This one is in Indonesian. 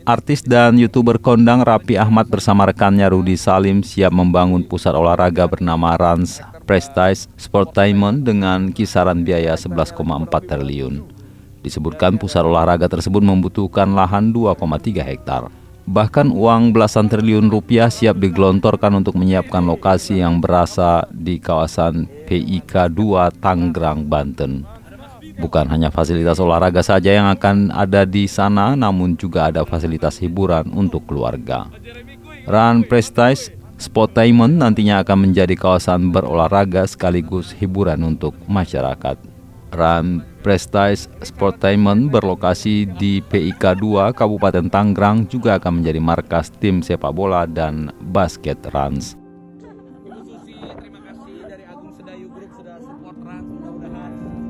Artis dan YouTuber kondang Raffi Ahmad bersama rekannya Rudy Salim siap membangun pusat olahraga bernama Rans Prestige Sportainment dengan kisaran biaya 11,4 triliun. Disebutkan pusat olahraga tersebut membutuhkan lahan 2,3 hektar. Bahkan uang belasan triliun rupiah siap digelontorkan untuk menyiapkan lokasi yang berasa di kawasan PIK 2 Tangerang, Banten. Bukan hanya fasilitas olahraga saja yang akan ada di sana, namun juga ada fasilitas hiburan untuk keluarga. Run Prestige Sportainment nantinya akan menjadi kawasan berolahraga sekaligus hiburan untuk masyarakat. Run Prestige Sportainment berlokasi di PIK 2 Kabupaten Tangerang juga akan menjadi markas tim sepak bola dan basket Rans. Ibu Susi, terima kasih dari Agung Sedayu Group sudah support Rans, mudah-mudahan